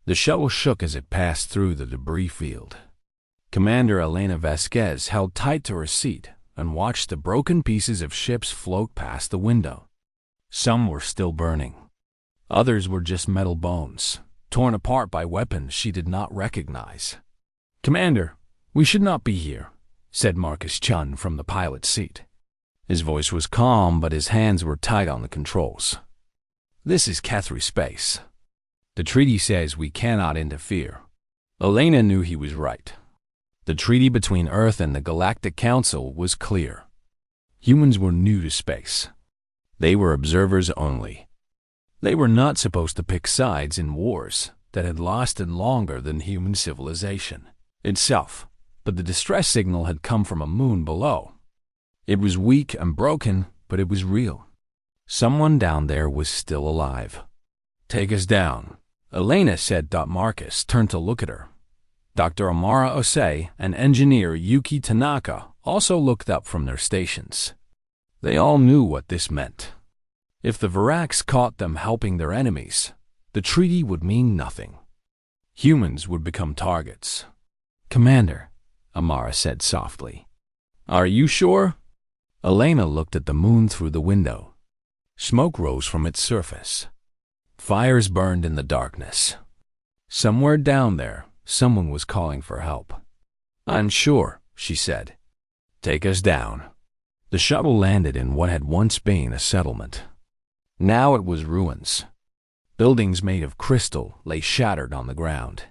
The shuttle shook as it passed through the debris field. Commander Elena Vasquez held tight to her seat and watched the broken pieces of ships float past the window. Some were still burning. Others were just metal bones, torn apart by weapons she did not recognize. "Commander, we should not be here," said Marcus Chun from the pilot's seat. His voice was calm, but his hands were tight on the controls. "This is Kethri space. The treaty says we cannot interfere." Elena knew he was right. The treaty between Earth and the Galactic Council was clear. Humans were new to space. They were observers only. They were not supposed to pick sides in wars that had lasted longer than human civilization itself, but the distress signal had come from a moon below. It was weak and broken, but it was real. Someone down there was still alive. "Take us down," Elena said. Marcus turned to look at her. Dr. Amara Osei and engineer Yuki Tanaka also looked up from their stations. They all knew what this meant. If the Virax caught them helping their enemies, the treaty would mean nothing. Humans would become targets. "Commander," Amara said softly. "Are you sure?" Elena looked at the moon through the window. Smoke rose from its surface. Fires burned in the darkness. Somewhere down there, someone was calling for help. "I'm sure," she said. "Take us down." The shuttle landed in what had once been a settlement. Now it was ruins. Buildings made of crystal lay shattered on the ground.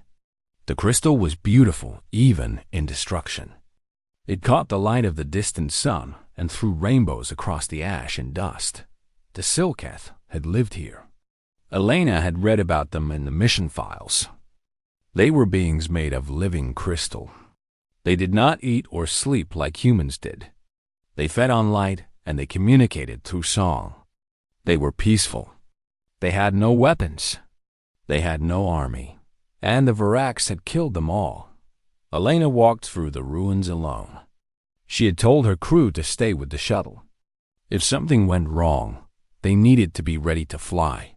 The crystal was beautiful, even in destruction. It caught the light of the distant sun and threw rainbows across the ash and dust. The Silketh had lived here. Elena had read about them in the mission files. They were beings made of living crystal. They did not eat or sleep like humans did. They fed on light and they communicated through song. They were peaceful. They had no weapons. They had no army. And the Virax had killed them all. Elena walked through the ruins alone. She had told her crew to stay with the shuttle. If something went wrong, they needed to be ready to fly.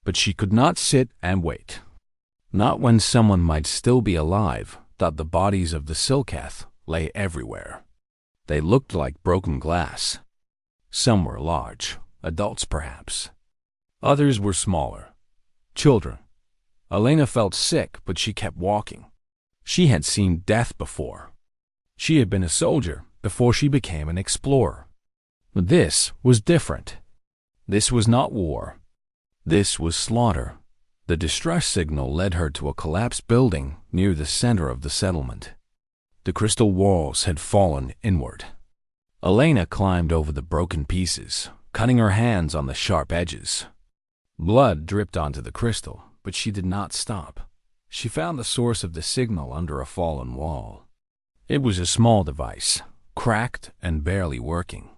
But she could not sit and wait. Not when someone might still be alive, that the bodies of the Silketh lay everywhere. They looked like broken glass. Some were large, adults perhaps. Others were smaller, children. Elena felt sick, but she kept walking. She had seen death before. She had been a soldier before she became an explorer. But this was different. This was not war. This was slaughter. The distress signal led her to a collapsed building near the center of the settlement. The crystal walls had fallen inward. Elena climbed over the broken pieces, cutting her hands on the sharp edges. Blood dripped onto the crystal, but she did not stop. She found the source of the signal under a fallen wall. It was a small device, cracked and barely working.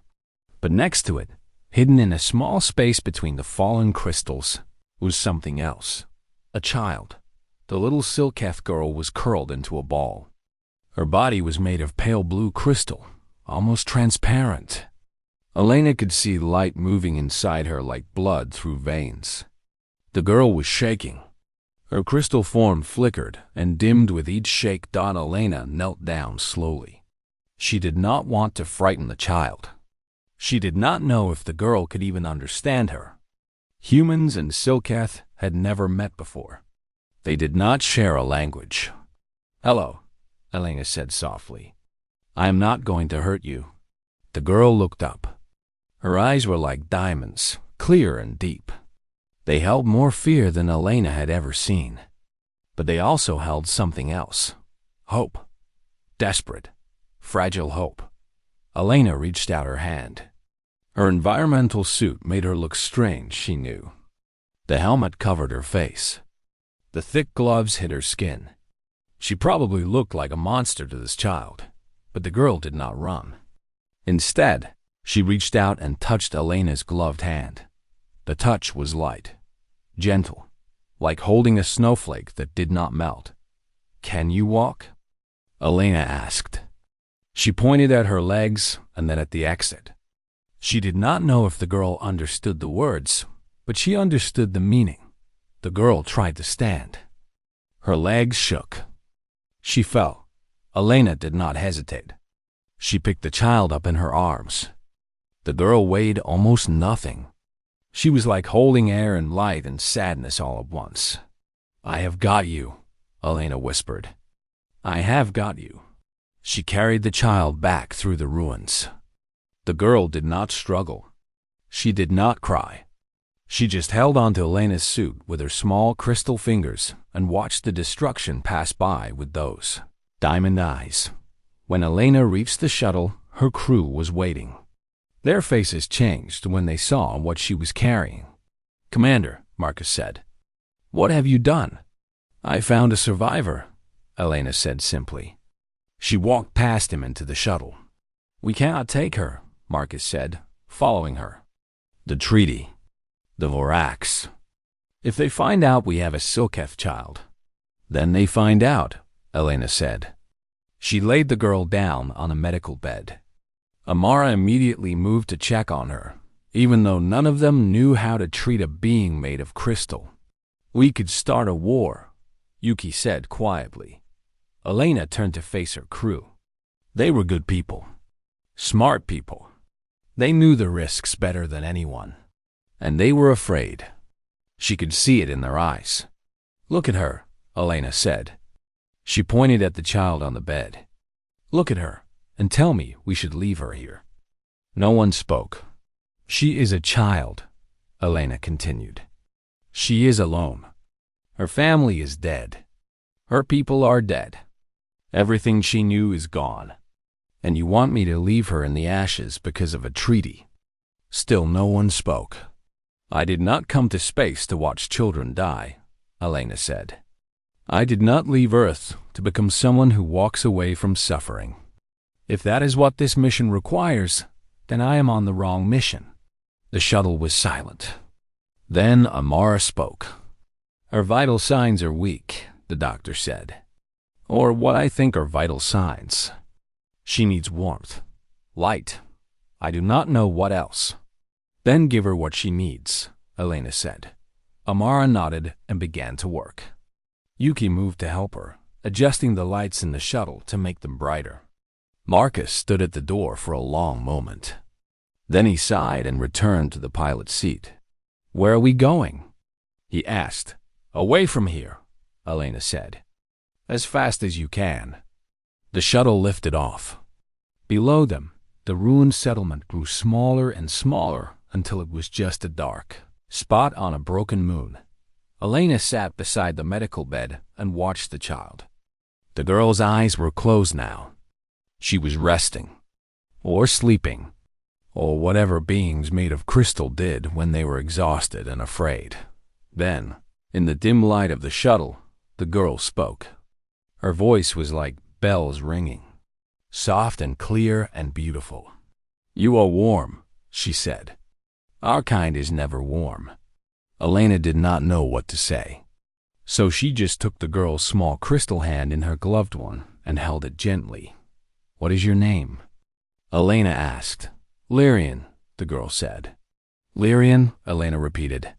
But next to it, hidden in a small space between the fallen crystals, was something else. A child. The little Silketh girl was curled into a ball. Her body was made of pale blue crystal, almost transparent. Elena could see light moving inside her like blood through veins. The girl was shaking. Her crystal form flickered and dimmed with each shake. Elena knelt down slowly. She did not want to frighten the child. She did not know if the girl could even understand her. Humans and Silketh had never met before. They did not share a language. "Hello," Elena said softly. "I am not going to hurt you." The girl looked up. Her eyes were like diamonds, clear and deep. They held more fear than Elena had ever seen. But they also held something else. Hope. Desperate, fragile hope. Elena reached out her hand. Her environmental suit made her look strange, she knew. The helmet covered her face. The thick gloves hid her skin. She probably looked like a monster to this child, but the girl did not run. Instead, she reached out and touched Elena's gloved hand. The touch was light, gentle, like holding a snowflake that did not melt. "Can you walk?" Elena asked. She pointed at her legs and then at the exit. She did not know if the girl understood the words, but she understood the meaning. The girl tried to stand. Her legs shook. She fell. Elena did not hesitate. She picked the child up in her arms. The girl weighed almost nothing. She was like holding air and light and sadness all at once. "I have got you," Elena whispered. "I have got you." She carried the child back through the ruins. The girl did not struggle. She did not cry. She just held onto Elena's suit with her small crystal fingers and watched the destruction pass by with those diamond eyes. When Elena reached the shuttle, her crew was waiting. Their faces changed when they saw what she was carrying. "Commander," Marcus said, "what have you done?" "I found a survivor," Elena said simply. She walked past him into the shuttle. "We cannot take her," Marcus said, following her. "The treaty. The Vorax. If they find out we have a Silketh child." "Then they find out," Elena said. She laid the girl down on a medical bed. Amara immediately moved to check on her, even though none of them knew how to treat a being made of crystal. "We could start a war," Yuki said quietly. Elena turned to face her crew. They were good people. Smart people. They knew the risks better than anyone. And they were afraid. She could see it in their eyes. "Look at her," Elena said. She pointed at the child on the bed. "Look at her, and tell me we should leave her here." No one spoke. "She is a child," Elena continued. "She is alone. Her family is dead. Her people are dead. Everything she knew is gone. And you want me to leave her in the ashes because of a treaty." Still no one spoke. "I did not come to space to watch children die," Elena said. "I did not leave Earth to become someone who walks away from suffering. If that is what this mission requires, then I am on the wrong mission." The shuttle was silent. Then Amara spoke. "Her vital signs are weak," the doctor said. "Or what I think are vital signs. She needs warmth, light. I do not know what else." "Then give her what she needs," Elena said. Amara nodded and began to work. Yuki moved to help her, adjusting the lights in the shuttle to make them brighter. Marcus stood at the door for a long moment. Then he sighed and returned to the pilot's seat. "Where are we going?" he asked. "Away from here," Elena said. "As fast as you can." The shuttle lifted off. Below them, the ruined settlement grew smaller and smaller until it was just a dark spot on a broken moon. Elena sat beside the medical bed and watched the child. The girl's eyes were closed now. She was resting, or sleeping, or whatever beings made of crystal did when they were exhausted and afraid. Then, in the dim light of the shuttle, the girl spoke. Her voice was like bells ringing, soft and clear and beautiful. "You are warm," she said. "Our kind is never warm." Elena did not know what to say. So she just took the girl's small crystal hand in her gloved one and held it gently. "What is your name?" Elena asked. "Lyrian," the girl said. "Lyrian," Elena repeated.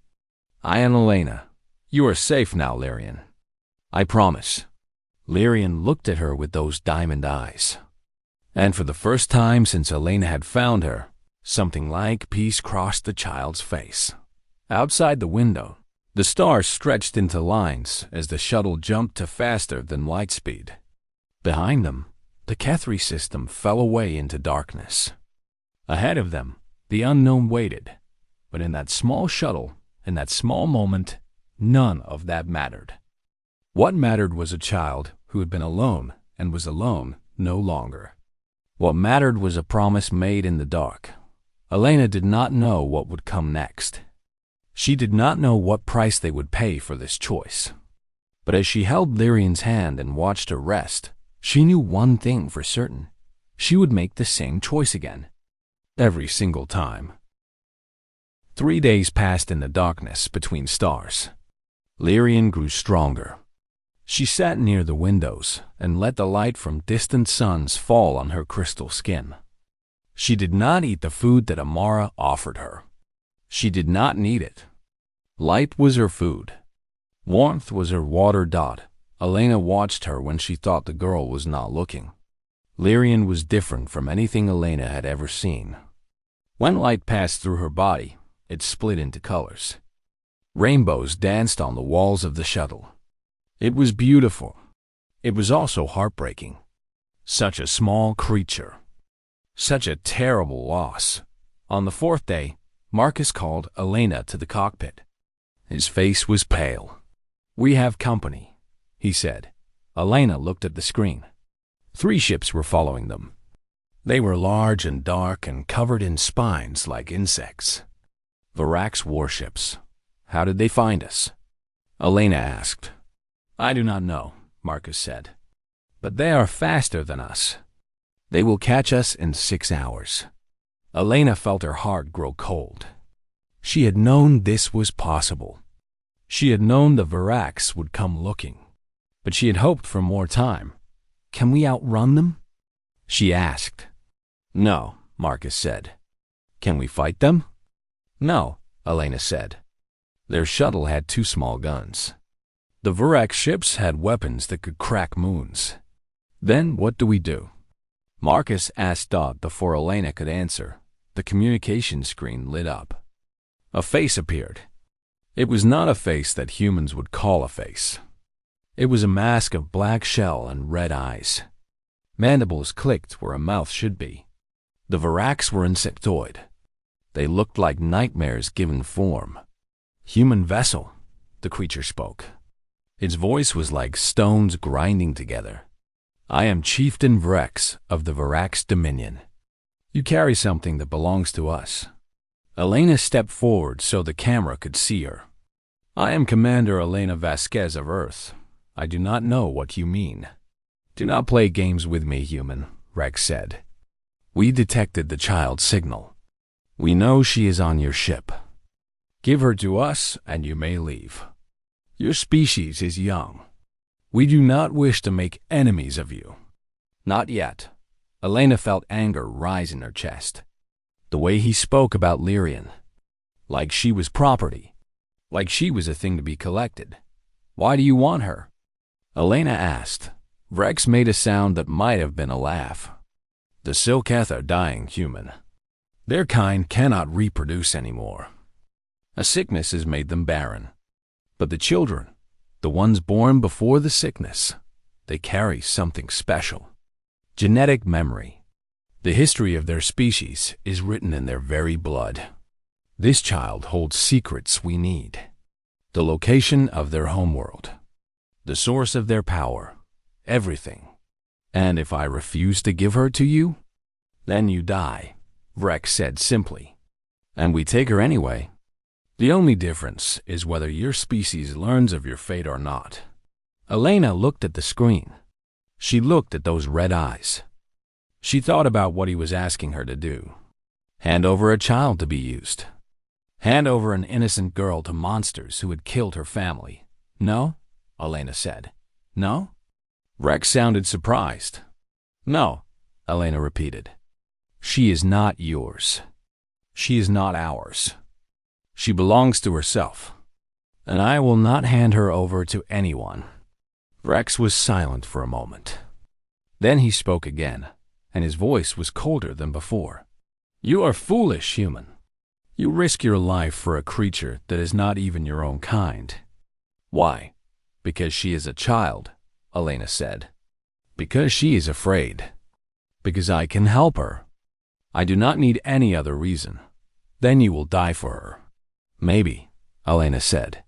"I am Elena. You are safe now, Lyrian. I promise." Lyrian looked at her with those diamond eyes. And for the first time since Elena had found her, something like peace crossed the child's face. Outside the window, the stars stretched into lines as the shuttle jumped to faster than light speed. Behind them, the Kethri system fell away into darkness. Ahead of them, the unknown waited. But in that small shuttle, in that small moment, none of that mattered. What mattered was a child who had been alone and was alone no longer. What mattered was a promise made in the dark. Elena did not know what would come next. She did not know what price they would pay for this choice. But as she held Lyrian's hand and watched her rest, she knew one thing for certain. She would make the same choice again. Every single time. 3 days passed in the darkness between stars. Lyrian grew stronger. She sat near the windows and let the light from distant suns fall on her crystal skin. She did not eat the food that Amara offered her. She did not need it. Light was her food. Warmth was her water dot, Elena watched her when she thought the girl was not looking. Lyrian was different from anything Elena had ever seen. When light passed through her body, it split into colors. Rainbows danced on the walls of the shuttle. It was beautiful. It was also heartbreaking. Such a small creature. Such a terrible loss. On the fourth day, Marcus called Elena to the cockpit. His face was pale. "We have company," he said. Elena looked at the screen. 3 ships were following them. They were large and dark and covered in spines like insects. Varax warships. How did they find us? Elena asked. "I do not know," Marcus said. "But they are faster than us. They will catch us in 6 hours." Elena felt her heart grow cold. She had known this was possible. She had known the Varax would come looking. But she had hoped for more time. "Can we outrun them?" she asked. "No," Marcus said. "Can we fight them?" "No," Elena said. Their shuttle had 2 small guns. The Varax ships had weapons that could crack moons. "Then what do we do?" Marcus asked Dot before Elena could answer. The communication screen lit up. A face appeared. It was not a face that humans would call a face. It was a mask of black shell and red eyes. Mandibles clicked where a mouth should be. The Varax were insectoid. They looked like nightmares given form. "Human vessel," the creature spoke. Its voice was like stones grinding together. "I am Chieftain Vrex of the Varax Dominion. You carry something that belongs to us." Elena stepped forward so the camera could see her. "I am Commander Elena Vasquez of Earth. I do not know what you mean." "Do not play games with me, human," Rex said. "We detected the child's signal. We know she is on your ship. Give her to us and you may leave. Your species is young. We do not wish to make enemies of you." "Not yet." Elena felt anger rise in her chest. The way he spoke about Lyrian. Like she was property. Like she was a thing to be collected. "Why do you want her?" Elena asked. Rex made a sound that might have been a laugh. "The Silketh are dying, human. Their kind cannot reproduce anymore. A sickness has made them barren. But the children, the ones born before the sickness, they carry something special. Genetic memory. The history of their species is written in their very blood. This child holds secrets we need. The location of their homeworld. The source of their power. Everything. And if I refuse to give her to you, then you die," Rex said simply. "And we take her anyway. The only difference is whether your species learns of your fate or not." Elena looked at the screen. She looked at those red eyes. She thought about what he was asking her to do. Hand over a child to be used. Hand over an innocent girl to monsters who had killed her family. "No?" Elena said. "No?" Rex sounded surprised. "No," Elena repeated. "She is not yours. She is not ours. She belongs to herself. And I will not hand her over to anyone." Rex was silent for a moment. Then he spoke again, and his voice was colder than before. "You are foolish, human. You risk your life for a creature that is not even your own kind." "Why?" "Because she is a child," Elena said. "Because she is afraid. Because I can help her. I do not need any other reason. Then you will die for her." "Maybe," Elena said.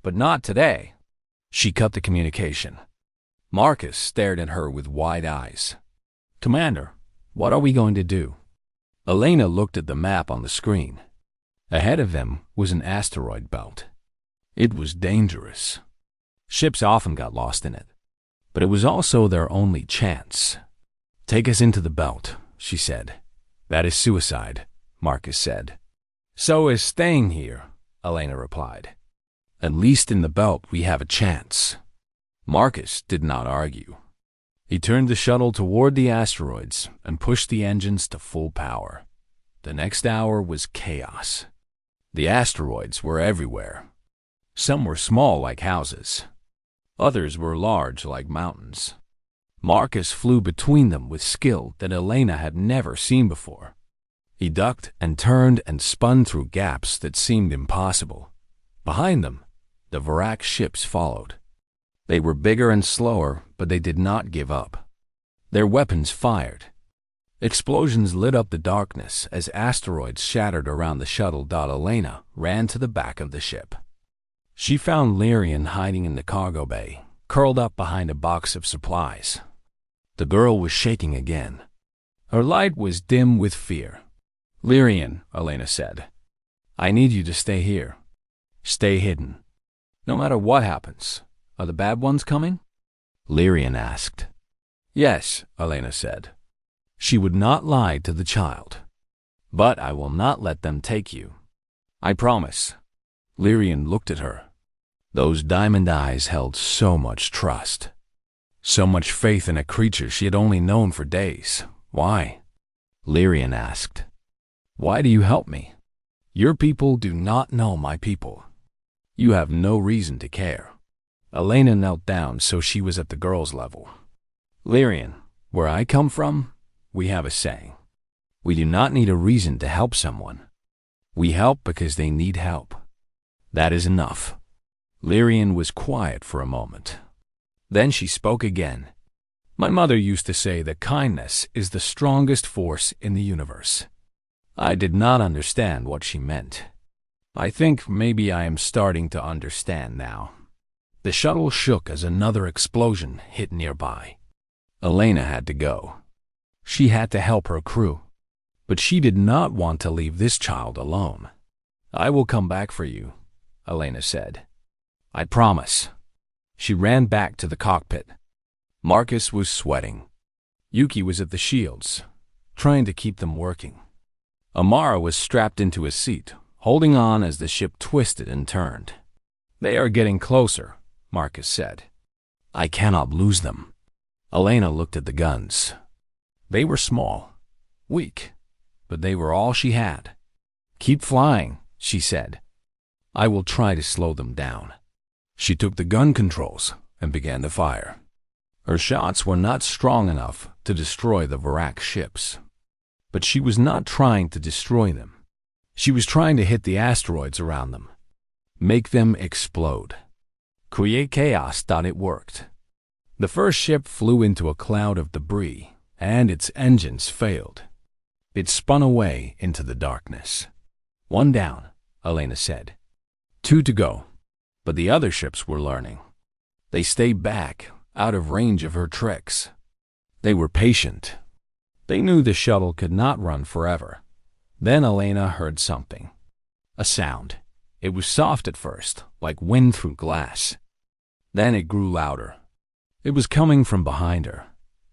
"But not today." She cut the communication. Marcus stared at her with wide eyes. "Commander, what are we going to do?" Elena looked at the map on the screen. Ahead of them was an asteroid belt. It was dangerous. Ships often got lost in it. But it was also their only chance. "Take us into the belt," she said. "That is suicide," Marcus said. "So is staying here," Elena replied. "At least in the belt we have a chance." Marcus did not argue. He turned the shuttle toward the asteroids and pushed the engines to full power. The next hour was chaos. The asteroids were everywhere. Some were small like houses. Others were large like mountains. Marcus flew between them with skill that Elena had never seen before. He ducked and turned and spun through gaps that seemed impossible. Behind them, the Varak ships followed. They were bigger and slower, but they did not give up. Their weapons fired. Explosions lit up the darkness as asteroids shattered around the shuttle. Elena ran to the back of the ship. She found Lyrian hiding in the cargo bay, curled up behind a box of supplies. The girl was shaking again. Her light was dim with fear. "Lyrian," Elena said, "I need you to stay here. Stay hidden. No matter what happens. Are the bad ones coming?" Lyrian asked. "Yes," Elena said. She would not lie to the child. "But I will not let them take you. I promise." Lyrian looked at her. Those diamond eyes held so much trust. So much faith in a creature she had only known for days. "Why?" Lyrian asked. "Why do you help me? Your people do not know my people. You have no reason to care." Elena knelt down so she was at the girl's level. "Lyrian, where I come from, we have a saying. We do not need a reason to help someone. We help because they need help. That is enough." Lyrian was quiet for a moment. Then she spoke again. "My mother used to say that kindness is the strongest force in the universe." I did not understand what she meant. I think maybe I am starting to understand now. The shuttle shook as another explosion hit nearby. Elena had to go. She had to help her crew. But she did not want to leave this child alone. "I will come back for you," Elena said. "I promise." She ran back to the cockpit. Marcus was sweating. Yuki was at the shields, trying to keep them working. Amara was strapped into a seat, holding on as the ship twisted and turned. "They are getting closer," Marcus said. "I cannot lose them." Elena looked at the guns. They were small, weak, but they were all she had. "Keep flying," she said. "I will try to slow them down." She took the gun controls and began to fire. Her shots were not strong enough to destroy the Varak ships. But she was not trying to destroy them. She was trying to hit the asteroids around them, make them explode, create chaos. It worked. The first ship flew into a cloud of debris, and its engines failed. It spun away into the darkness. "One down," Elena said. "Two to go." But the other ships were learning. They stayed back, out of range of her tricks. They were patient. They knew the shuttle could not run forever. Then Elena heard something. A sound. It was soft at first, like wind through glass. Then it grew louder. It was coming from behind her.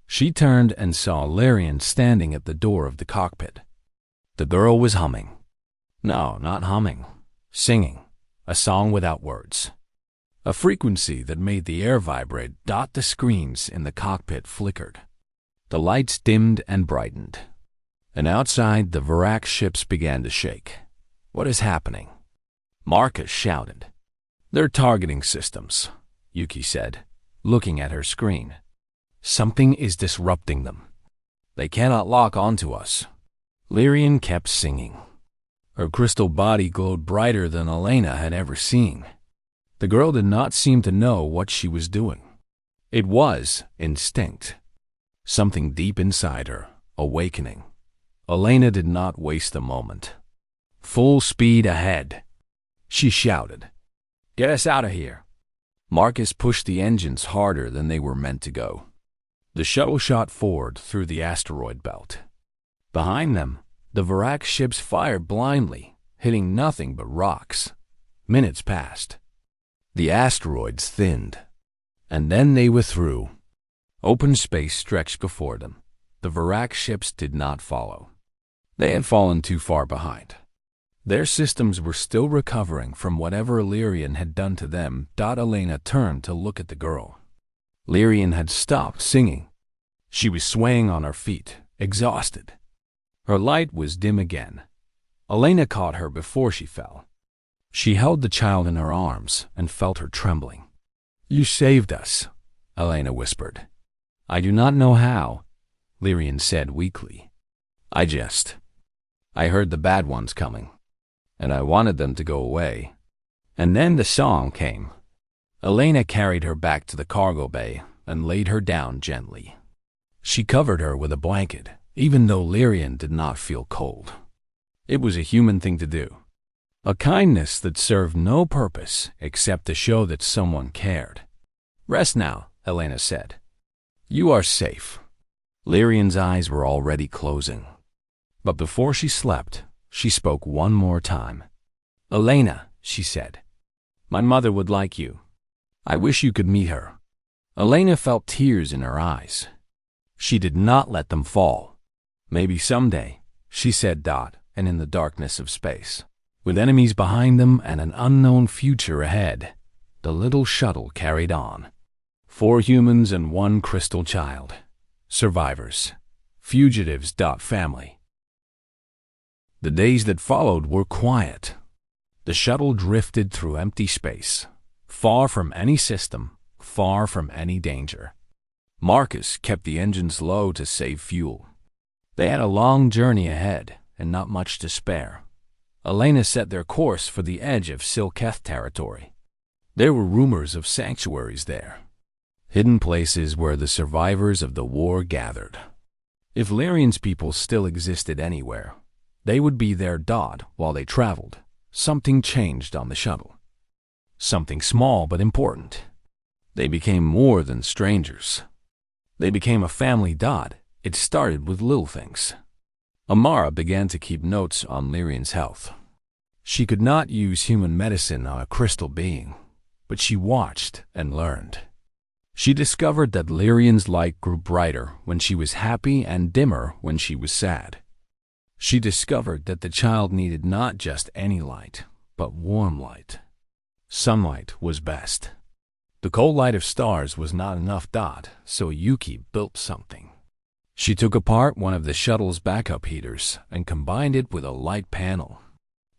She turned and saw Lyrian standing at the door of the cockpit. The girl was humming. No, not humming. Singing. A song without words. A frequency that made the air vibrate. The screens in the cockpit flickered. The lights dimmed and brightened. And outside, the Varak ships began to shake. "What is happening?" Marcus shouted. "They're targeting systems," Yuki said, looking at her screen. "Something is disrupting them. They cannot lock onto us." Lyrian kept singing. Her crystal body glowed brighter than Elena had ever seen. The girl did not seem to know what she was doing. It was instinct. Something deep inside her, awakening. Elena did not waste a moment. "Full speed ahead," she shouted. "Get us out of here." Marcus pushed the engines harder than they were meant to go. The shuttle shot forward through the asteroid belt. Behind them, the Varak ships fired blindly, hitting nothing but rocks. Minutes passed. The asteroids thinned, and then they were through. Open space stretched before them. The Varak ships did not follow. They had fallen too far behind. Their systems were still recovering from whatever Lyrian had done to them. Elena turned to look at the girl. Lyrian had stopped singing. She was swaying on her feet, exhausted. Her light was dim again. Elena caught her before she fell. She held the child in her arms and felt her trembling. You saved us, Elena whispered. I do not know how, Lyrian said weakly. I heard the bad ones coming, and I wanted them to go away. And then the song came. Elena carried her back to the cargo bay and laid her down gently. She covered her with a blanket, even though Lyrian did not feel cold. It was a human thing to do. A kindness that served no purpose except to show that someone cared. Rest now, Elena said. You are safe. Lyrian's eyes were already closing. But before she slept, she spoke one more time. Elena, she said, my mother would like you. I wish you could meet her. Elena felt tears in her eyes. She did not let them fall. Maybe someday, she said, and in the darkness of space, with enemies behind them and an unknown future ahead, the little shuttle carried on. 4 humans and 1 crystal child. Survivors. Fugitives. Family. The days that followed were quiet. The shuttle drifted through empty space, far from any system, far from any danger. Marcus kept the engines low to save fuel. They had a long journey ahead and not much to spare. Elena set their course for the edge of Silketh territory. There were rumors of sanctuaries there, hidden places where the survivors of the war gathered. If Lyrian's people still existed anywhere, they would be there. While they traveled, something changed on the shuttle. Something small but important. They became more than strangers. They became a family. It started with little things. Amara began to keep notes on Lyrian's health. She could not use human medicine on a crystal being, but she watched and learned. She discovered that Lyrian's light grew brighter when she was happy and dimmer when she was sad. She discovered that the child needed not just any light, but warm light. Sunlight was best. The cold light of stars was not enough. So Yuki built something. She took apart one of the shuttle's backup heaters and combined it with a light panel.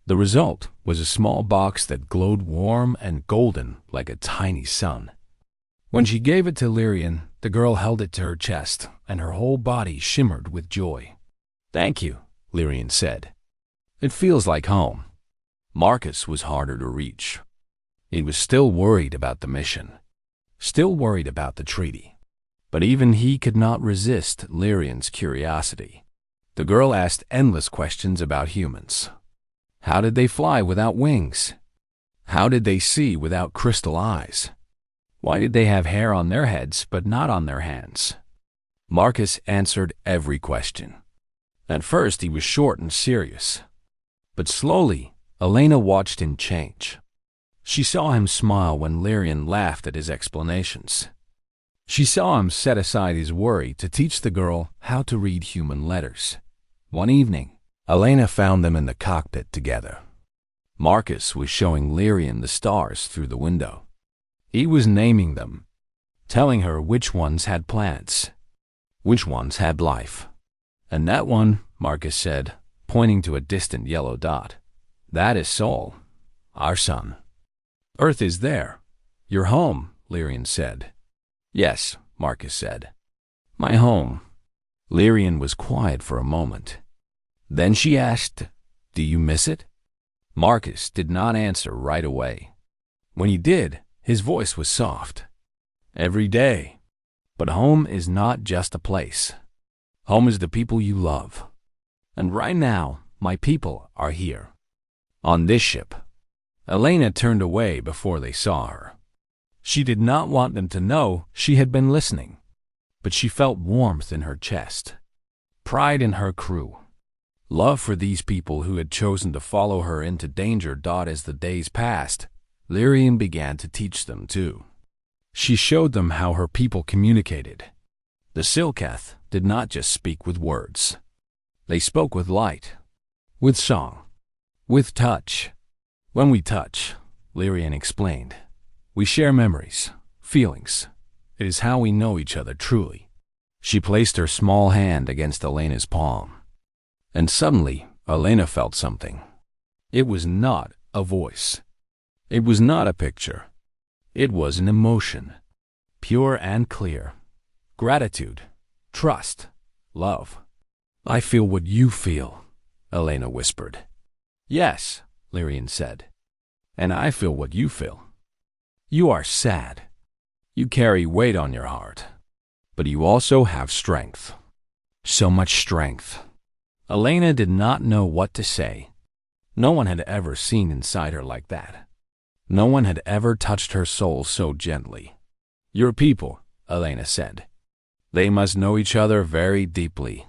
The result was a small box that glowed warm and golden like a tiny sun. When she gave it to Lyrian, the girl held it to her chest, and her whole body shimmered with joy. Thank you, Lyrian said. It feels like home. Marcus was harder to reach. He was still worried about the mission, still worried about the treaty. But even he could not resist Lyrian's curiosity. The girl asked endless questions about humans. How did they fly without wings? How did they see without crystal eyes? Why did they have hair on their heads but not on their hands? Marcus answered every question. At first he was short and serious. But slowly, Elena watched him change. She saw him smile when Lyrian laughed at his explanations. She saw him set aside his worry to teach the girl how to read human letters. One evening, Elena found them in the cockpit together. Marcus was showing Lyrian the stars through the window. He was naming them, telling her which ones had planets, which ones had life. And that one, Marcus said, pointing to a distant yellow dot, that is Sol, our sun. Earth is there. Your home, Lyrian said. Yes, Marcus said. My home. Lyrian was quiet for a moment. Then she asked, do you miss it? Marcus did not answer right away. When he did, his voice was soft. Every day. But home is not just a place. Home is the people you love. And right now, my people are here. On this ship. Elena turned away before they saw her. She did not want them to know she had been listening, but she felt warmth in her chest, pride in her crew, love for these people who had chosen to follow her into danger. As the days passed, Lyrian began to teach them too. She showed them how her people communicated. The Silketh did not just speak with words. They spoke with light, with song, with touch. When we touch, Lyrian explained, we share memories, feelings. It is how we know each other truly. She placed her small hand against Elena's palm. And suddenly, Elena felt something. It was not a voice. It was not a picture. It was an emotion, pure and clear. Gratitude, trust, love. "I feel what you feel," Elena whispered. "Yes," Lyrian said. "And I feel what you feel. You are sad. You carry weight on your heart. But you also have strength. So much strength." Elena did not know what to say. No one had ever seen inside her like that. No one had ever touched her soul so gently. "Your people," Elena said. "They must know each other very deeply."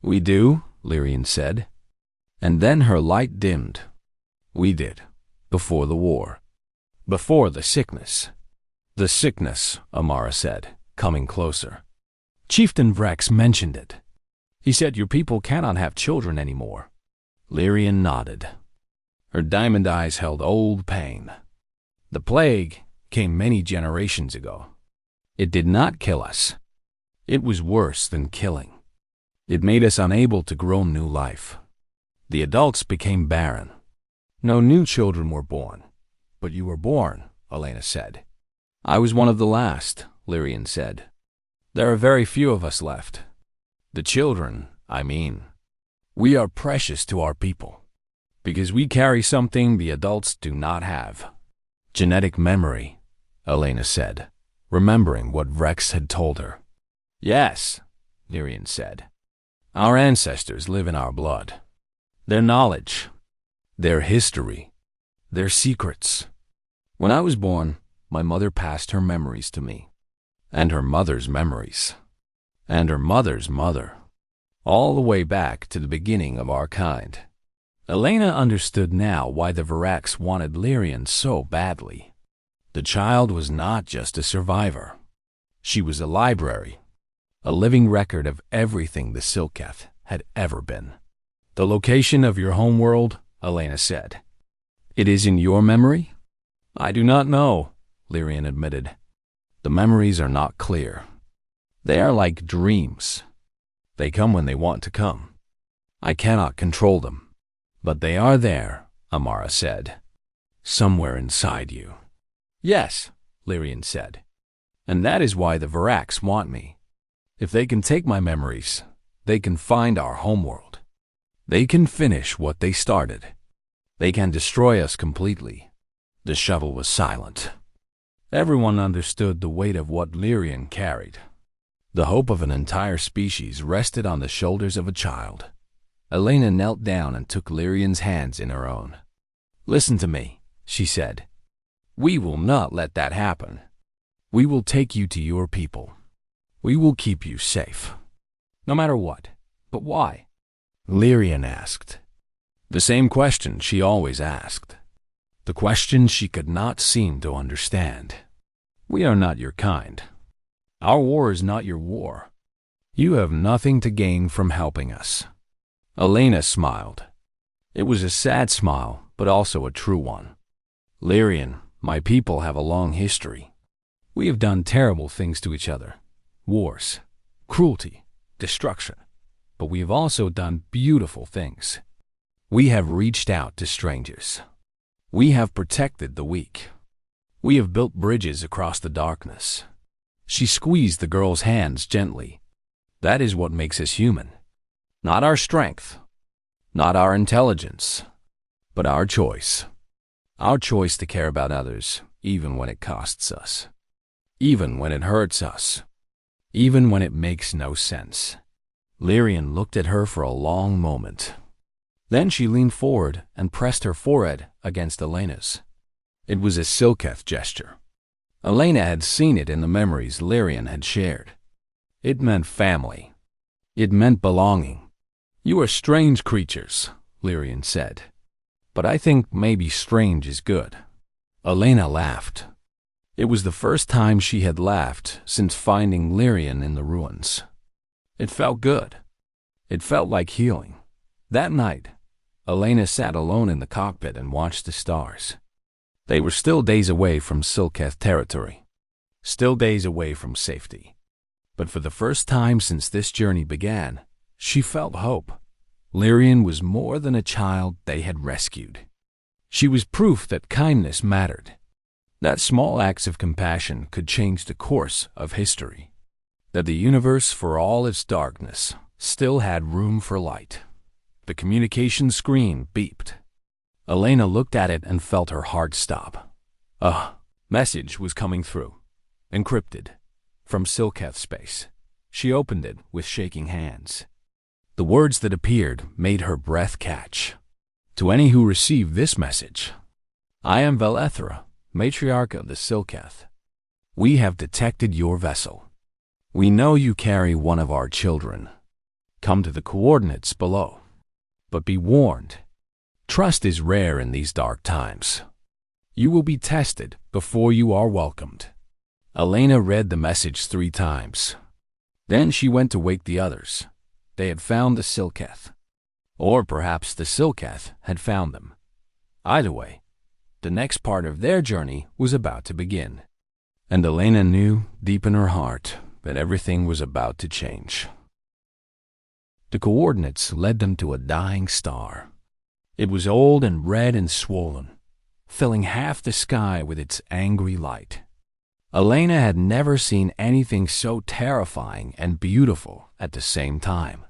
"We do," Lyrian said. And then her light dimmed. "We did, before the war. Before the sickness." "The sickness," Amara said, coming closer. "Chieftain Vrex mentioned it. He said your people cannot have children anymore." Lyrian nodded. Her diamond eyes held old pain. "The plague came many generations ago. It did not kill us. It was worse than killing. It made us unable to grow new life. The adults became barren. No new children were born. But you were born," Elena said. "I was one of the last," Lyrian said. "There are very few of us left. The children, I mean. We are precious to our people, because we carry something the adults do not have." "Genetic memory," Elena said, remembering what Vrex had told her. "Yes," Lyrian said. "Our ancestors live in our blood. Their knowledge, their history, their secrets. When I was born, my mother passed her memories to me, and her mother's memories, and her mother's mother, all the way back to the beginning of our kind." Elena understood now why the Virax wanted Lyrian so badly. The child was not just a survivor. She was a library, a living record of everything the Silketh had ever been. "The location of your homeworld," Elena said. "It is in your memory?" "I do not know," Lyrian admitted. "The memories are not clear. They are like dreams. They come when they want to come. I cannot control them. But they are there," Amara said. "Somewhere inside you." "Yes," Lyrian said. "And that is why the Virax want me. If they can take my memories, they can find our homeworld. They can finish what they started. They can destroy us completely." The shuttle was silent. Everyone understood the weight of what Lyrian carried. The hope of an entire species rested on the shoulders of a child. Elena knelt down and took Lyrian's hands in her own. "Listen to me," she said. "We will not let that happen. We will take you to your people. We will keep you safe. No matter what. But why?" Lyrian asked. The same question she always asked. The question she could not seem to understand. "We are not your kind. Our war is not your war. You have nothing to gain from helping us." Elena smiled. It was a sad smile, but also a true one. "Lyrian, my people have a long history. We have done terrible things to each other. Wars, cruelty, destruction. But we have also done beautiful things. We have reached out to strangers. We have protected the weak. We have built bridges across the darkness." She squeezed the girl's hands gently. "That is what makes us human. Not our strength, not our intelligence, but our choice. Our choice to care about others, even when it costs us. Even when it hurts us. Even when it makes no sense." Lyrian looked at her for a long moment. Then she leaned forward and pressed her forehead against Elena's. It was a Silketh gesture. Elena had seen it in the memories Lyrian had shared. It meant family. It meant belonging. "You are strange creatures," Lyrian said. "But I think maybe strange is good." Elena laughed. It was the first time she had laughed since finding Lyrian in the ruins. It felt good. It felt like healing. That night, Elena sat alone in the cockpit and watched the stars. They were still days away from Silketh territory. Still days away from safety. But for the first time since this journey began, she felt hope. Lyrian was more than a child they had rescued. She was proof that kindness mattered. that small acts of compassion could change the course of history, that the universe, for all its darkness, still had room for light. The communication screen beeped. Elena looked at it and felt her heart stop. A message was coming through, encrypted, from Silketh space. She opened it with shaking hands. The words that appeared made her breath catch. To any who received this message, I am Velethra, matriarch of the Silketh. We have detected your vessel. We know you carry one of our children. Come to the coordinates below. But be warned, trust is rare in these dark times. You will be tested before you are welcomed. Elena read the message 3 times. Then she went to wake the others. They had found the Silketh. Or perhaps the Silketh had found them. Either way, the next part of their journey was about to begin. And Elena knew deep in her heart that everything was about to change. The coordinates led them to a dying star. It was old and red and swollen, filling half the sky with its angry light. Elena had never seen anything so terrifying and beautiful at the same time.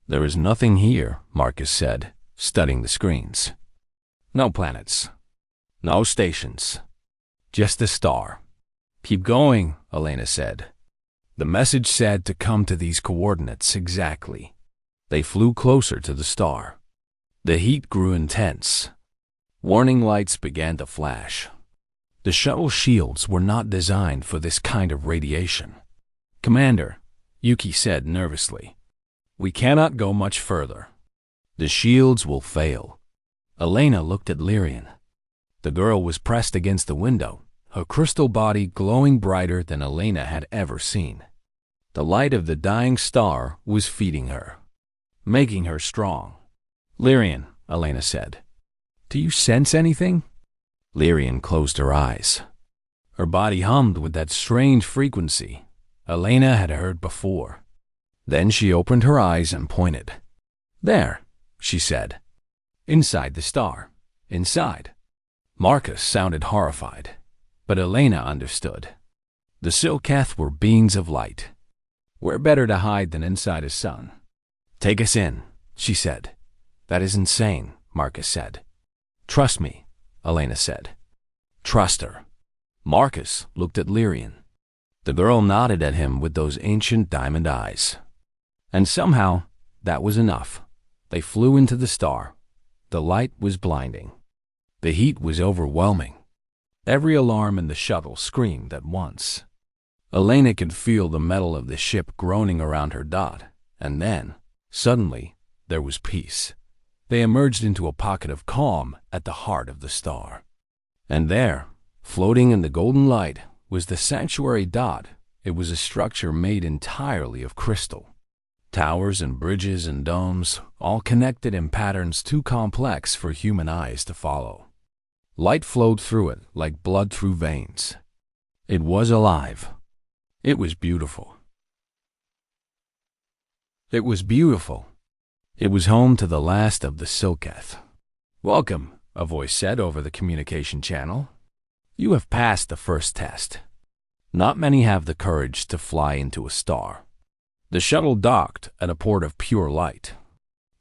There is nothing here, Marcus said, studying the screens. No planets. No stations. Just a star. Keep going, Elena said. The message said to come to these coordinates exactly. They flew closer to the star. The heat grew intense. Warning lights began to flash. The shuttle shields were not designed for this kind of radiation. Commander, Yuki said nervously, we cannot go much further. The shields will fail. Elena looked at Lyrian. The girl was pressed against the window, her crystal body glowing brighter than Elena had ever seen. The light of the dying star was feeding her, making her strong. Lyrian, Elena said, do you sense anything? Lyrian closed her eyes. Her body hummed with that strange frequency Elena had heard before. Then she opened her eyes and pointed. There, she said. Inside the star. Inside. Marcus sounded horrified, but Elena understood. The Silketh were beings of light. We're better to hide than inside a sun. Take us in, she said. That is insane, Marcus said. Trust me, Elena said. Trust her. Marcus looked at Lyrian. The girl nodded at him with those ancient diamond eyes. And somehow, that was enough. They flew into the star. The light was blinding. The heat was overwhelming. Every alarm in the shuttle screamed at once. Elena could feel the metal of the ship groaning around her dot, and then, suddenly, there was peace. They emerged into a pocket of calm at the heart of the star. And there, floating in the golden light, was the sanctuary dot. It was a structure made entirely of crystal. Towers and bridges and domes, all connected in patterns too complex for human eyes to follow. Light flowed through it like blood through veins. It was alive. It was beautiful. It was beautiful. It was home to the last of the Silketh. Welcome, a voice said over the communication channel. You have passed the first test. Not many have the courage to fly into a star. The shuttle docked at a port of pure light.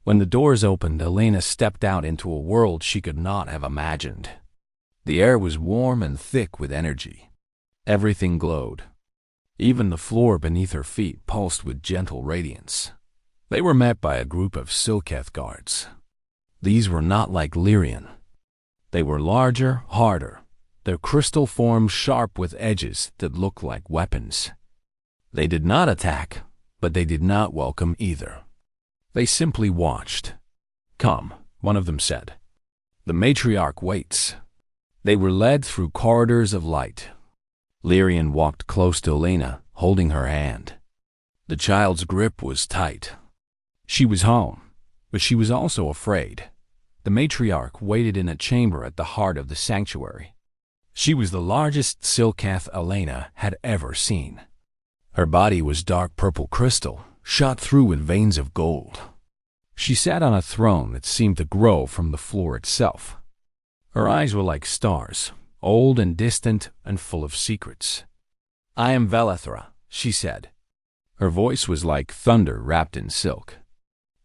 When the doors opened, Elena stepped out into a world she could not have imagined. The air was warm and thick with energy. Everything glowed. Even the floor beneath her feet pulsed with gentle radiance. They were met by a group of Silketh guards. These were not like Lyrian. They were larger, harder, their crystal forms sharp with edges that looked like weapons. They did not attack, but they did not welcome either. They simply watched. Come, one of them said. The matriarch waits. They were led through corridors of light. Lyrian walked close to Elena, holding her hand. The child's grip was tight. She was home, but she was also afraid. The matriarch waited in a chamber at the heart of the sanctuary. She was the largest Silketh Elena had ever seen. Her body was dark purple crystal, shot through with veins of gold. She sat on a throne that seemed to grow from the floor itself. Her eyes were like stars, old and distant and full of secrets. "I am Velethra," she said. Her voice was like thunder wrapped in silk.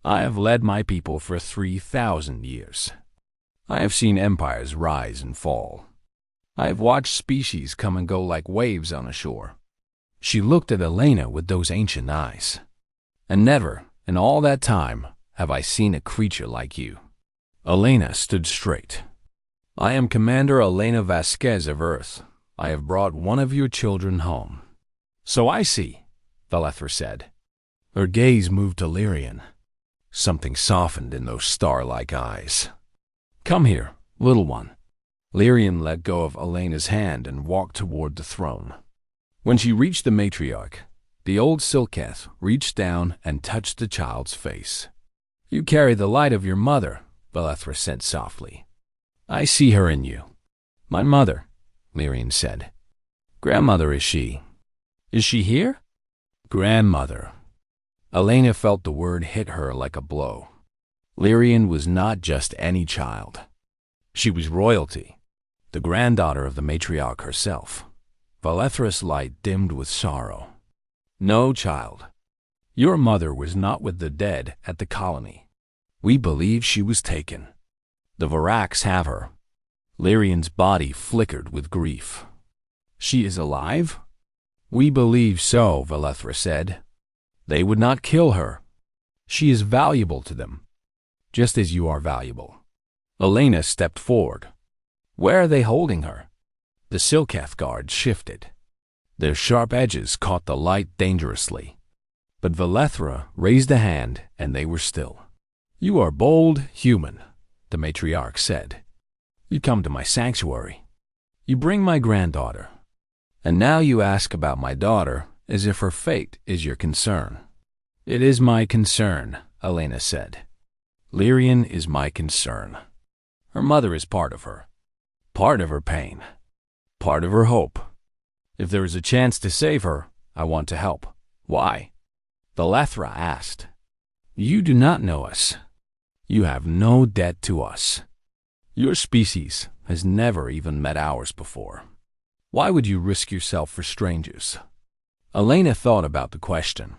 "I have led my people for 3,000 years. I have seen empires rise and fall. I have watched species come and go like waves on a shore." She looked at Elena with those ancient eyes. "And never, in all that time, have I seen a creature like you." Elena stood straight. "I am Commander Elena Vasquez of Earth. I have brought one of your children home." "So I see," Velethra said. Her gaze moved to Lyrian. Something softened in those star-like eyes. "Come here, little one." Lyrian let go of Elena's hand and walked toward the throne. When she reached the matriarch, the old Silketh reached down and touched the child's face. "You carry the light of your mother," Velethra said softly. "I see her in you." "My mother," Lyrian said. "Grandmother is she." "Is she here?" "Grandmother." Elena felt the word hit her like a blow. Lyrian was not just any child. She was royalty, the granddaughter of the matriarch herself. Velethra's light dimmed with sorrow. "No, child. Your mother was not with the dead at the colony. We believe she was taken. The Varaks have her." Lyrian's body flickered with grief. "She is alive?" "We believe so," Velethra said. "They would not kill her. She is valuable to them, just as you are valuable." Elena stepped forward. "Where are they holding her?" The Silketh guards shifted. Their sharp edges caught the light dangerously. But Velethra raised a hand, and they were still. "You are bold, human," the matriarch said. "You come to my sanctuary. You bring my granddaughter. And now you ask about my daughter as if her fate is your concern." "It is my concern," Elena said. "Lyrian is my concern. Her mother is part of her. Part of her pain. Part of her hope. If there is a chance to save her, I want to help." "Why?" Velethra asked. "You do not know us. You have no debt to us. Your species has never even met ours before. Why would you risk yourself for strangers?" Elena thought about the question.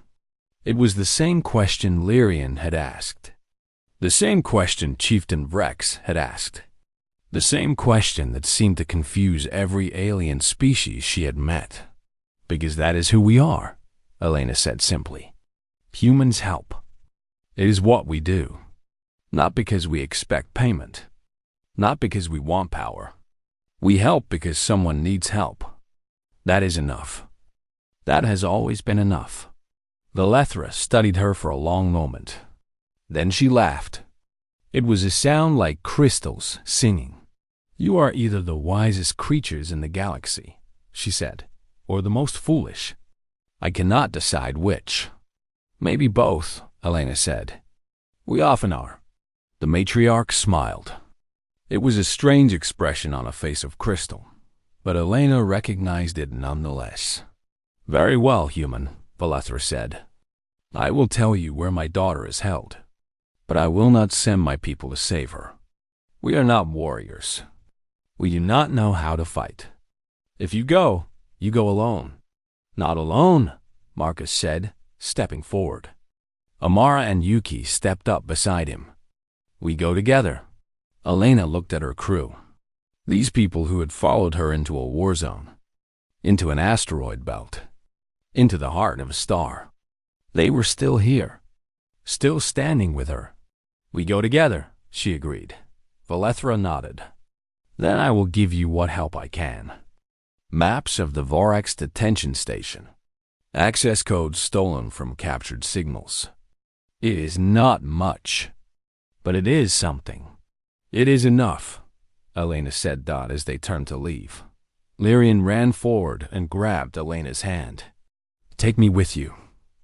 It was the same question Lyrian had asked. The same question Chieftain Vrex had asked. The same question that seemed to confuse every alien species she had met. "Because that is who we are," Elena said simply. "Humans help. It is what we do. Not because we expect payment. Not because we want power. We help because someone needs help. That is enough. That has always been enough." Velethra studied her for a long moment. Then she laughed. It was a sound like crystals singing. "You are either the wisest creatures in the galaxy," she said, "or the most foolish. I cannot decide which." "Maybe both," Elena said. "We often are." The matriarch smiled. It was a strange expression on a face of crystal, but Elena recognized it nonetheless. "Very well, human," Velethra said. "I will tell you where my daughter is held, but I will not send my people to save her. We are not warriors. We do not know how to fight. If you go alone." "Not alone," Marcus said, stepping forward. Amara and Yuki stepped up beside him. "We go together." Elena looked at her crew. These people who had followed her into a war zone, into an asteroid belt, into the heart of a star. They were still here, still standing with her. "We go together," she agreed. Velethra nodded. "Then I will give you what help I can." Maps of the Vorax detention station. Access codes stolen from captured signals. It is not much, but it is something. "It is enough," Elena said as they turned to leave. Lyrian ran forward and grabbed Elena's hand. "Take me with you,"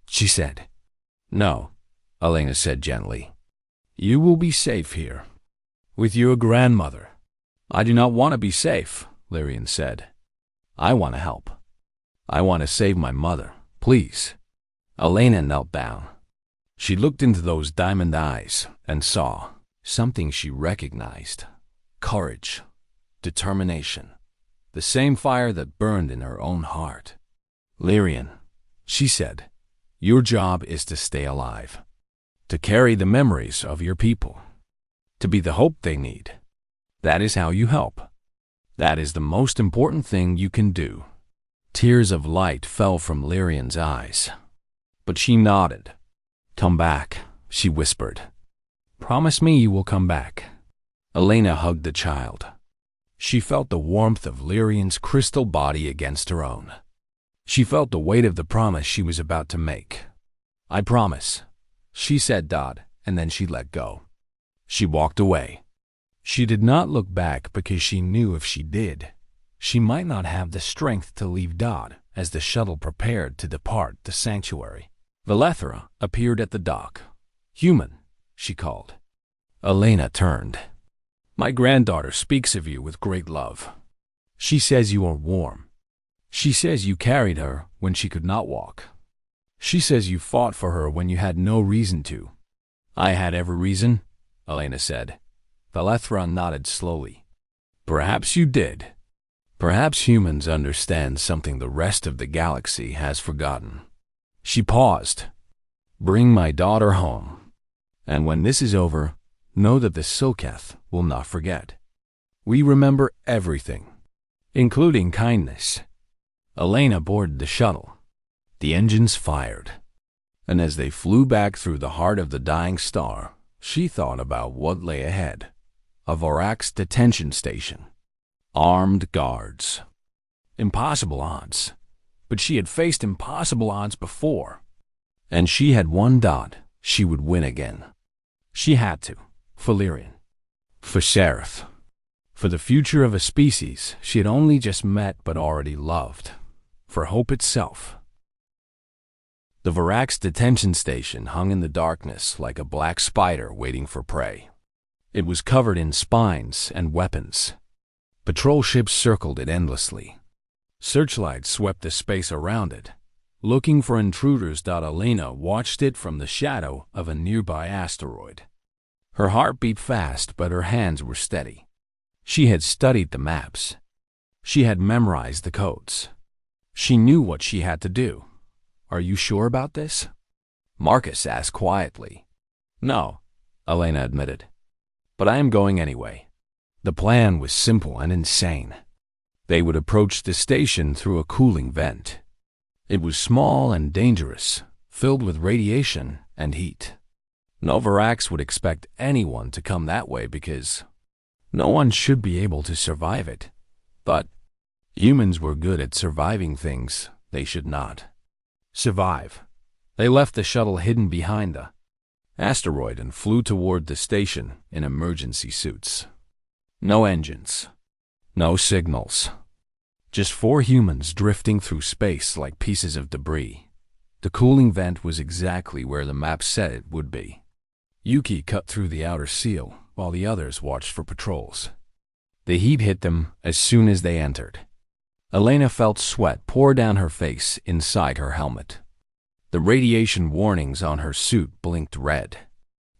she said. "No," Elena said gently. "You will be safe here, with your grandmother." "I do not want to be safe," Lyrian said. "I want to help. I want to save my mother, please." Elena knelt down. She looked into those diamond eyes and saw something she recognized. Courage, determination, the same fire that burned in her own heart. "Lyrian," she said, "your job is to stay alive, to carry the memories of your people, to be the hope they need. That is how you help. That is the most important thing you can do." Tears of light fell from Lyrian's eyes, but she nodded. "Come back," she whispered. "Promise me you will come back." Elena hugged the child. She felt the warmth of Lyrian's crystal body against her own. She felt the weight of the promise she was about to make. "I promise," she said, and then she let go. She walked away. She did not look back because she knew if she did, she might not have the strength to leave Dodd as the shuttle prepared to depart the sanctuary. Valethra appeared at the dock. "Human," she called. Elena turned. "My granddaughter speaks of you with great love. She says you are warm. She says you carried her when she could not walk. She says you fought for her when you had no reason to." "I had every reason," Elena said. Valethra nodded slowly. "Perhaps you did. Perhaps humans understand something the rest of the galaxy has forgotten." She paused. "Bring my daughter home. And when this is over, know that the Silketh will not forget. We remember everything, including kindness." Elena boarded the shuttle. The engines fired, and as they flew back through the heart of the dying star, she thought about what lay ahead. A Vorax detention station. Armed guards. Impossible odds. But she had faced impossible odds before. And she had one dot. She would win again. She had to. For Lyrian. For Seraph. For the future of a species she had only just met but already loved. For hope itself. The Vorax detention station hung in the darkness like a black spider waiting for prey. It was covered in spines and weapons. Patrol ships circled it endlessly. Searchlights swept the space around it, looking for intruders. Elena watched it from the shadow of a nearby asteroid. Her heart beat fast, but her hands were steady. She had studied the maps. She had memorized the codes. She knew what she had to do. "Are you sure about this?" Marcus asked quietly. "No," Elena admitted. "But I am going anyway." The plan was simple and insane. They would approach the station through a cooling vent. It was small and dangerous, filled with radiation and heat. No Vorax would expect anyone to come that way because no one should be able to survive it. But humans were good at surviving things they should not survive. They left the shuttle hidden behind the asteroid and flew toward the station in emergency suits. No engines. No signals. Just 4 humans drifting through space like pieces of debris. The cooling vent was exactly where the map said it would be. Yuki cut through the outer seal while the others watched for patrols. The heat hit them as soon as they entered. Elena felt sweat pour down her face inside her helmet. The radiation warnings on her suit blinked red.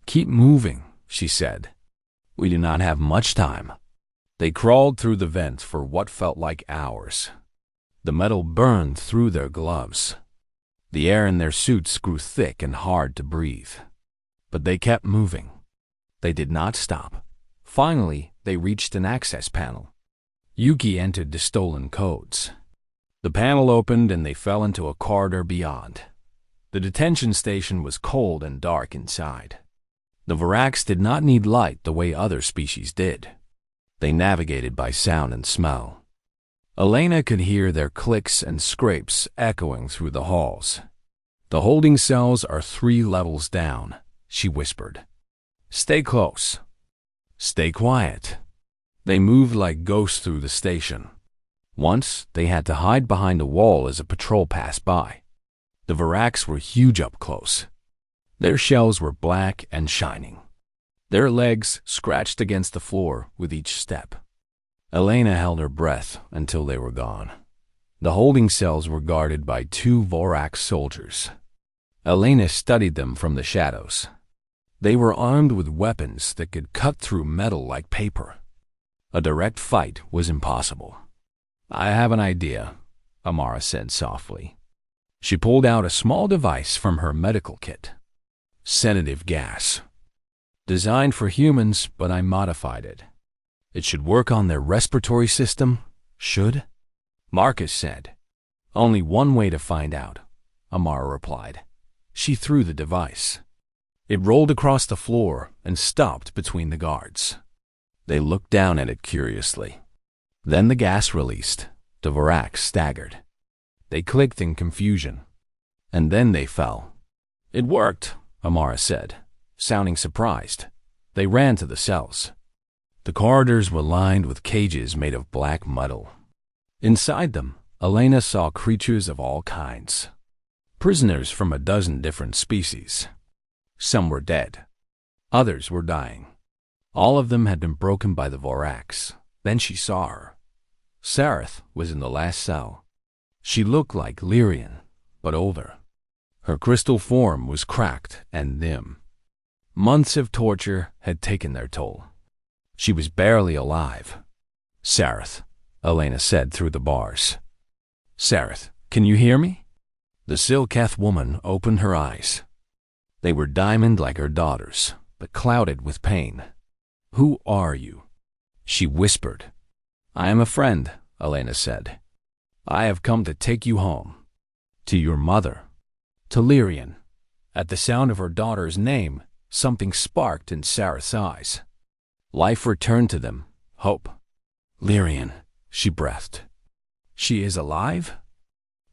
"Keep moving," she said. "We do not have much time." They crawled through the vent for what felt like hours. The metal burned through their gloves. The air in their suits grew thick and hard to breathe. But they kept moving. They did not stop. Finally, they reached an access panel. Yuki entered the stolen codes. The panel opened and they fell into a corridor beyond. The detention station was cold and dark inside. The Vorax did not need light the way other species did. They navigated by sound and smell. Elena could hear their clicks and scrapes echoing through the halls. "The holding cells are 3 levels down," she whispered. "Stay close. Stay quiet." They moved like ghosts through the station. Once, they had to hide behind a wall as a patrol passed by. The Vorax were huge up close. Their shells were black and shining. Their legs scratched against the floor with each step. Elena held her breath until they were gone. The holding cells were guarded by 2 Vorax soldiers. Elena studied them from the shadows. They were armed with weapons that could cut through metal like paper. A direct fight was impossible. I have an idea, Amara said softly. She pulled out a small device from her medical kit. Sedative gas. Designed for humans, but I modified it. It should work on their respiratory system, should? Marcus said. Only one way to find out, Amara replied. She threw the device. It rolled across the floor and stopped between the guards. They looked down at it curiously. Then the gas released. The Voraks staggered. They clicked in confusion. And then they fell. It worked, Amara said, sounding surprised. They ran to the cells. The corridors were lined with cages made of black metal. Inside them, Elena saw creatures of all kinds. Prisoners from a dozen different species. Some were dead. Others were dying. All of them had been broken by the Voraks. Then she saw her. Sareth was in the last cell. She looked like Lyrian, but older. Her crystal form was cracked and dim. Months of torture had taken their toll. She was barely alive. Sareth, Elena said through the bars. Sareth, can you hear me? The Silketh woman opened her eyes. They were diamond like her daughter's, but clouded with pain. Who are you? She whispered. I am a friend, Elena said. I have come to take you home. To your mother. To Lyrian. At the sound of her daughter's name, something sparked in Sareth's eyes. Life returned to them. Hope. Lyrian, she breathed. She is alive?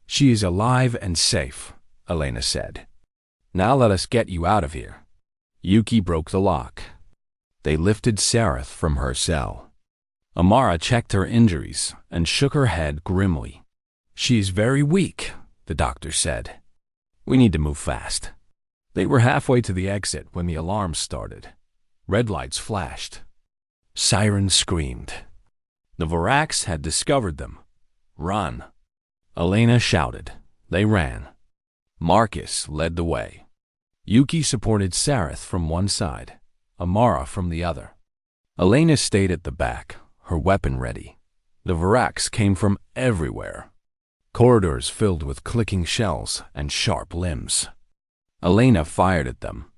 She is alive and safe, Elena said. Now let us get you out of here. Yuki broke the lock. They lifted Sareth from her cell. Amara checked her injuries and shook her head grimly. She is very weak, the doctor said. We need to move fast. They were halfway to the exit when the alarm started. Red lights flashed. Sirens screamed. The Voraks had discovered them. Run. Elena shouted. They ran. Marcus led the way. Yuki supported Sareth from one side, Amara from the other. Elena stayed at the back, her weapon ready. The Voraks came from everywhere. Corridors filled with clicking shells and sharp limbs. Elena fired at them.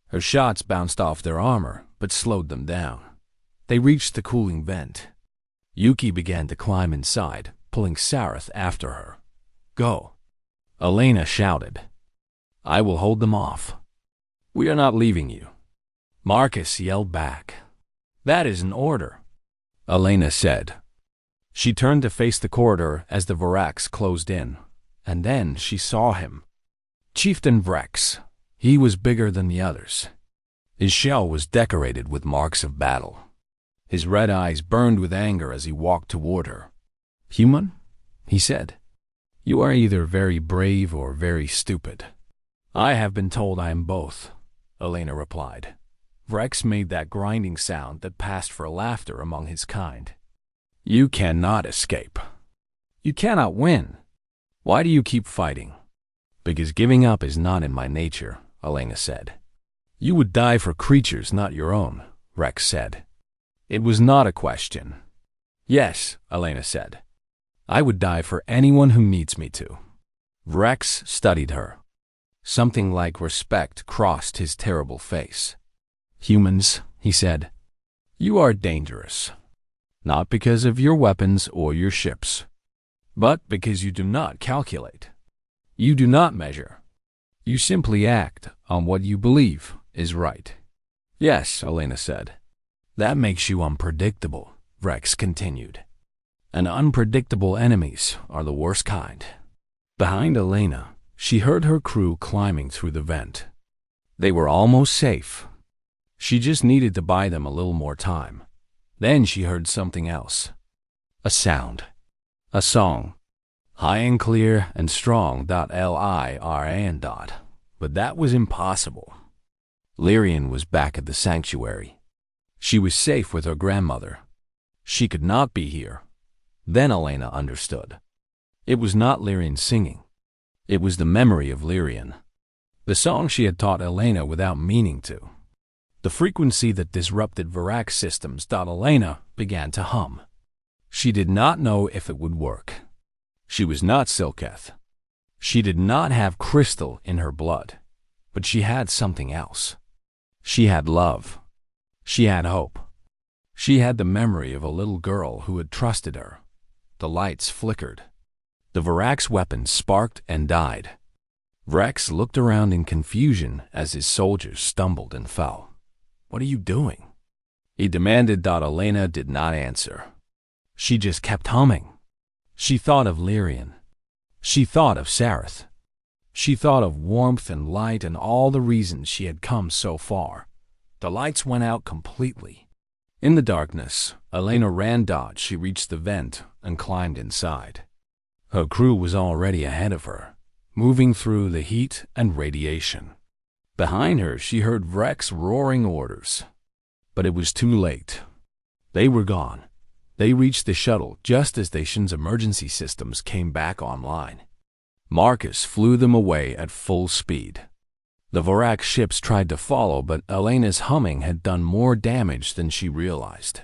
Her shots bounced off their armor, but slowed them down. They reached the cooling vent. Yuki began to climb inside, pulling Sareth after her. Go. Elena shouted. I will hold them off. We are not leaving you. Marcus yelled back. That is an order, Elena said. She turned to face the corridor as the Voraks closed in, and then she saw him. Chieftain Vrex. He was bigger than the others. His shell was decorated with marks of battle. His red eyes burned with anger as he walked toward her. Human? He said. You are either very brave or very stupid. I have been told I am both, Elena replied. Vrex made that grinding sound that passed for laughter among his kind. You cannot escape. You cannot win. Why do you keep fighting? Because giving up is not in my nature, Elena said. You would die for creatures not your own, Vrex said. It was not a question. Yes, Elena said. I would die for anyone who needs me to. Vrex studied her. Something like respect crossed his terrible face. Humans, he said, you are dangerous. Not because of your weapons or your ships, but because you do not calculate. You do not measure. You simply act on what you believe is right. Yes, Elena said. That makes you unpredictable, Vrex continued. And unpredictable enemies are the worst kind. Behind Elena, she heard her crew climbing through the vent. They were almost safe. She just needed to buy them a little more time. Then she heard something else. A sound. A song. High and clear and strong. Liran. But that was impossible. Lyrian was back at the sanctuary. She was safe with her grandmother. She could not be here. Then Elena understood. It was not Lyrian singing. It was the memory of Lyrian. The song she had taught Elena without meaning to. The frequency that disrupted Vorak systems. Elena began to hum. She did not know if it would work. She was not Silketh. She did not have crystal in her blood, but she had something else. She had love. She had hope. She had the memory of a little girl who had trusted her. The lights flickered. The Varak's weapons sparked and died. Vrex looked around in confusion as his soldiers stumbled and fell. "What are you doing?" he demanded. Elena did not answer. She just kept humming. She thought of Lyrian. She thought of Sareth. She thought of warmth and light and all the reasons she had come so far. The lights went out completely. In the darkness, Elena ran. She reached the vent and climbed inside. Her crew was already ahead of her, moving through the heat and radiation. Behind her, she heard Vrex roaring orders. But it was too late. They were gone. They reached the shuttle just as the station's emergency systems came back online. Marcus flew them away at full speed. The Varak ships tried to follow, but Elena's humming had done more damage than she realized.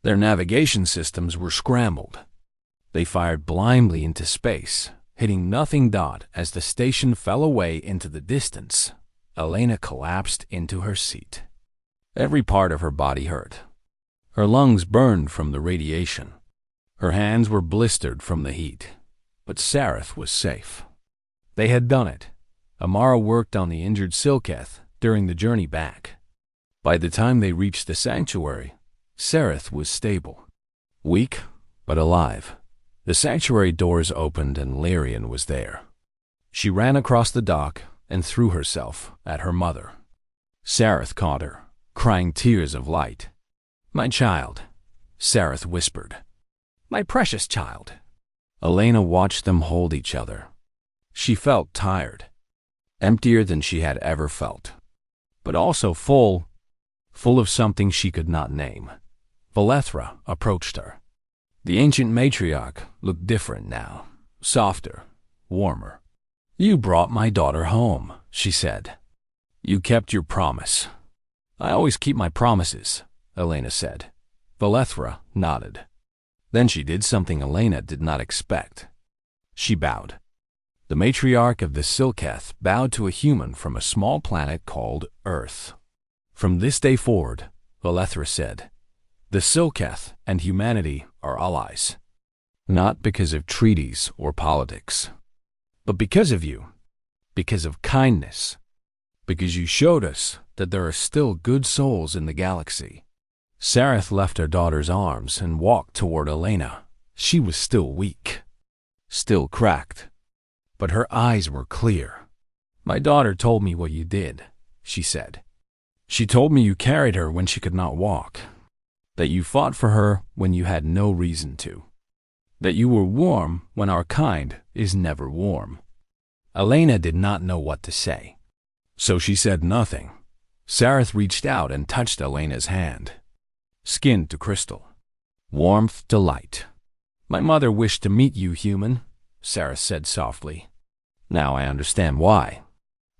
Their navigation systems were scrambled. They fired blindly into space, hitting nothing. As the station fell away into the distance, Elena collapsed into her seat. Every part of her body hurt. Her lungs burned from the radiation. Her hands were blistered from the heat. But Sareth was safe. They had done it. Amara worked on the injured Silketh during the journey back. By the time they reached the sanctuary, Sareth was stable. Weak, but alive. The sanctuary doors opened and Lyrian was there. She ran across the dock and threw herself at her mother. Sareth caught her, crying tears of light. "My child," Sareth whispered. "My precious child." Elena watched them hold each other. She felt tired, emptier than she had ever felt, but also full of something she could not name. Valethra approached her. The ancient matriarch looked different now, softer, warmer. "You brought my daughter home," she said. "You kept your promise." "I always keep my promises," Elena said. Valethra nodded. Then she did something Elena did not expect. She bowed. The matriarch of the Silketh bowed to a human from a small planet called Earth. "From this day forward," Valethra said, "the Silketh and humanity are allies. Not because of treaties or politics, but because of you, because of kindness, because you showed us that there are still good souls in the galaxy." Sareth left her daughter's arms and walked toward Elena. She was still weak, still cracked, but her eyes were clear. "My daughter told me what you did," she said. "She told me you carried her when she could not walk, that you fought for her when you had no reason to, that you were warm when our kind is never warm." Elena did not know what to say, so she said nothing. Sareth reached out and touched Elena's hand. Skin to crystal, warmth to light. "My mother wished to meet you, human," Sareth said softly. "Now I understand why."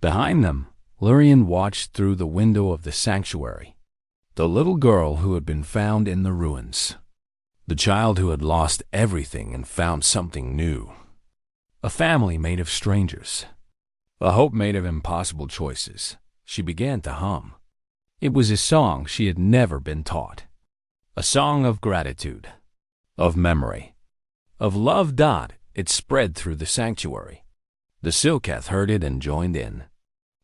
Behind them, Lyrian watched through the window of the sanctuary. The little girl who had been found in the ruins. The child who had lost everything and found something new. A family made of strangers. A hope made of impossible choices. She began to hum. It was a song she had never been taught. A song of gratitude, of memory, of love. It spread through the sanctuary. The Silketh heard it and joined in.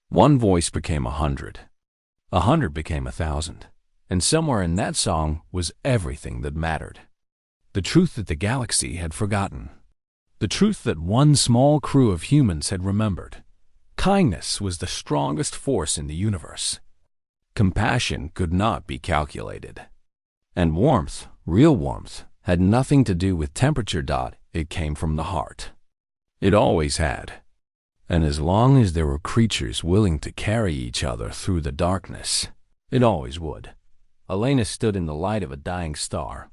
One voice became 100. 100 became 1,000. And somewhere in that song was everything that mattered. The truth that the galaxy had forgotten. The truth that one small crew of humans had remembered. Kindness was the strongest force in the universe. Compassion could not be calculated. And warmth, real warmth, had nothing to do with temperature. It came from the heart. It always had. And as long as there were creatures willing to carry each other through the darkness, it always would. Elena stood in the light of a dying star,